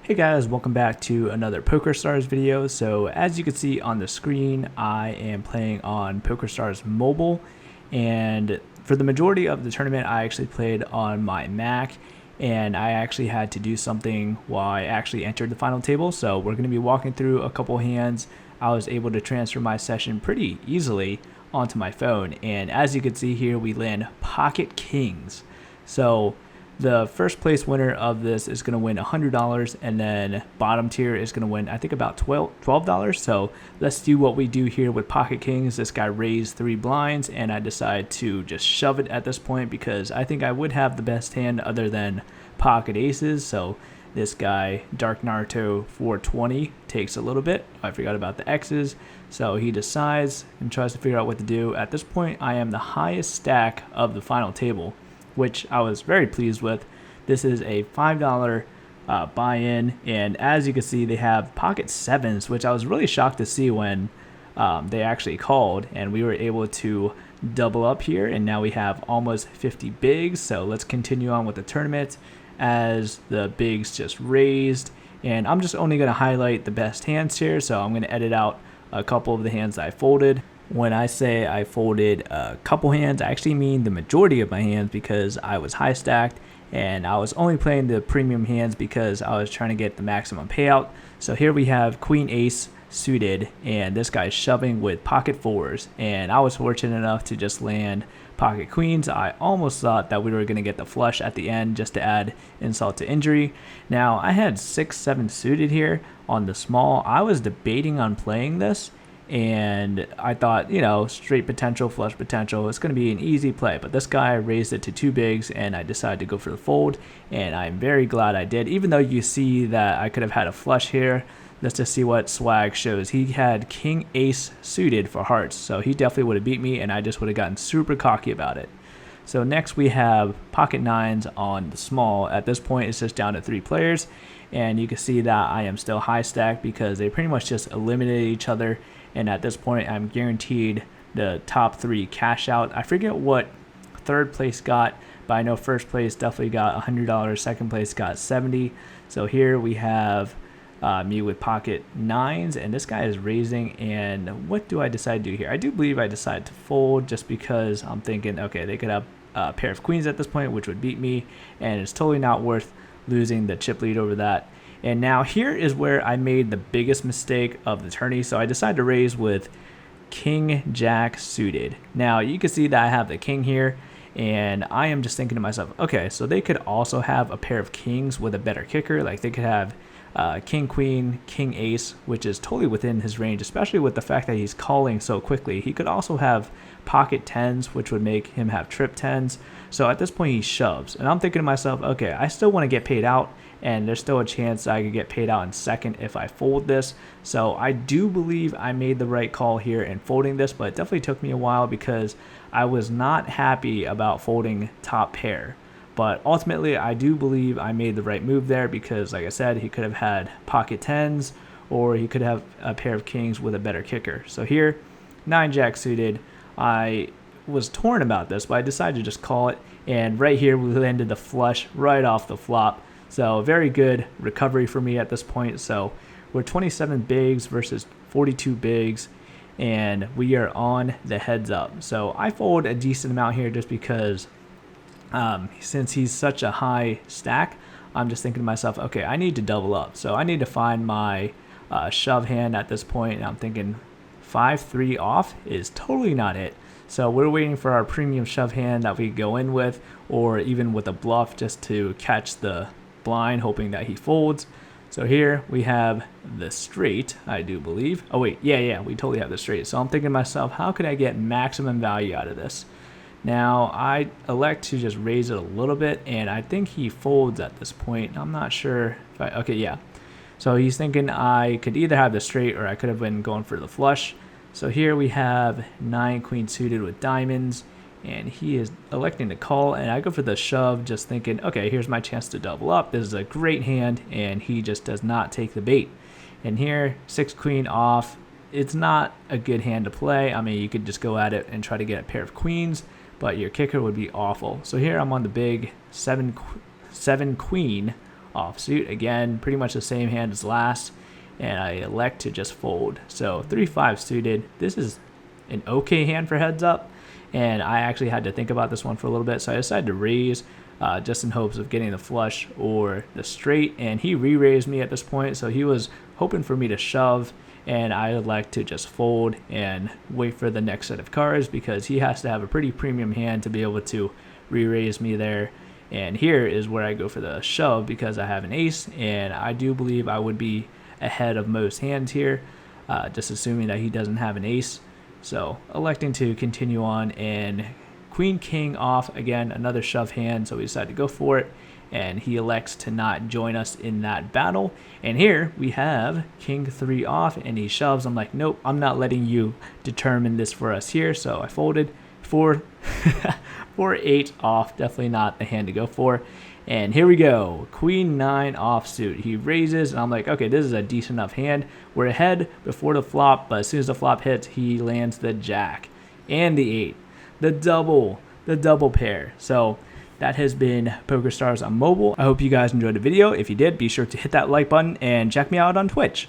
Hey guys, welcome back to another Pokerstars video. So as you can see on the screen, I am playing on Pokerstars Mobile, and for the majority of the tournament I actually played on my Mac, and I actually had to do something while I actually entered the final table. So we're going to be walking through a couple hands. I was able to transfer my session pretty easily onto my phone, and as you can see here, we land pocket kings. So the first place winner of this is going to win $100, and then bottom tier is going to win, I think, about $12. So let's do what we do here with pocket kings. This guy raised 3 blinds, and I decide to just shove it at this point because I think I would have the best hand other than pocket aces. So this guy, Dark Naruto 420, takes a little bit. I forgot about the X's. So he decides and tries to figure out what to do. At this point, I am the highest stack of the final table, which I was very pleased with. This is a $5 buy-in, and as you can see, they have pocket sevens, which I was really shocked to see when they actually called, and we were able to double up here, and now we have almost 50 bigs. So let's continue on with the tournament as the bigs just raised, and I'm just only going to highlight the best hands here. So I'm going to edit out a couple of the hands that I folded. When I say I folded a couple hands, I actually mean the majority of my hands, because I was high stacked and I was only playing the premium hands because I was trying to get the maximum payout. So here we have queen ace suited, and this guy's shoving with pocket fours, and I was fortunate enough to just land pocket queens. I almost thought that we were going to get the flush at the end just to add insult to injury. Now I had 6-7 suited here on the small. I was debating on playing this, and I thought, straight potential, flush potential, it's going to be an easy play. But this guy raised it to 2 bigs, and I decided to go for the fold, and I'm very glad I did. Even though you see that I could have had a flush here, let's just see what swag shows. He had king ace suited for hearts, so he definitely would have beat me, and I just would have gotten super cocky about it. So next we have pocket nines on the small. At this point, it's just down to 3 players, and you can see that I am still high stacked because they pretty much just eliminated each other. And at this point, I'm guaranteed the top 3 cash out. I forget what third place got, but I know first place definitely got $100. Second place got 70. So here we have me with pocket nines, and this guy is raising. And what do I decide to do here? I do believe I decide to fold just because I'm thinking, okay, they could have a pair of queens at this point, which would beat me, and it's totally not worth losing the chip lead over that. And now here is where I made the biggest mistake of the tourney. So I decided to raise with king jack suited. Now you can see that I have the king here, and I am just thinking to myself, okay, so they could also have a pair of kings with a better kicker. Like they could have king queen, king ace, which is totally within his range, especially with the fact that he's calling so quickly. He could also have pocket tens, which would make him have trip tens. So at this point he shoves, and I'm thinking to myself, okay, I still want to get paid out, and there's still a chance I could get paid out in second if I fold this. So I do believe I made the right call here in folding this, but it definitely took me a while because I was not happy about folding top pair. But ultimately, I do believe I made the right move there because, like I said, he could have had pocket tens, or he could have a pair of kings with a better kicker. So here, 9 jack suited. I was torn about this, but I decided to just call it. And right here, we landed the flush right off the flop. So very good recovery for me at this point. So we're 27 bigs versus 42 bigs, and we are on the heads up. So I fold a decent amount here just because since he's such a high stack, I'm just thinking to myself, okay, I need to double up. So I need to find my shove hand at this point, and I'm thinking 5-3 off is totally not it. So we're waiting for our premium shove hand that we go in with, or even with a bluff just to catch the blind, hoping that he folds. So here we have the straight, I do believe. Oh wait, yeah, we totally have the straight. So I'm thinking to myself, how could I get maximum value out of this? Now I elect to just raise it a little bit, and I think he folds at this point. I'm not sure if okay, yeah. So he's thinking I could either have the straight or I could have been going for the flush. So here we have 9 queen suited with diamonds, and he is electing to call, and I go for the shove just thinking, okay, here's my chance to double up. This is a great hand, and he just does not take the bait. And here, 6 queen off. It's not a good hand to play. I mean, you could just go at it and try to get a pair of queens, but your kicker would be awful. So here I'm on the big 7 queen offsuit. Again, pretty much the same hand as last, and I elect to just fold. So 3-5 suited. This is an okay hand for heads up, and I actually had to think about this one for a little bit, so I decided to raise just in hopes of getting the flush or the straight, and he re-raised me at this point, so he was hoping for me to shove, and I elect to just fold and wait for the next set of cards because he has to have a pretty premium hand to be able to re-raise me there. And here is where I go for the shove because I have an ace, and I do believe I would be ahead of most hands here, just assuming that he doesn't have an ace. So electing to continue on, and queen king off, again another shove hand, so we decide to go for it, and he elects to not join us in that battle. And here we have king 3 off, and he shoves. I'm like, nope, I'm not letting you determine this for us here. So I folded 4-8 off, definitely not the hand to go for. And here we go, queen 9 offsuit. He raises, and I'm like, okay, this is a decent enough hand. We're ahead before the flop, but as soon as the flop hits, he lands the jack and the 8, the double pair. So that has been Pokerstars on mobile. I hope you guys enjoyed the video. If you did, be sure to hit that like button and check me out on Twitch.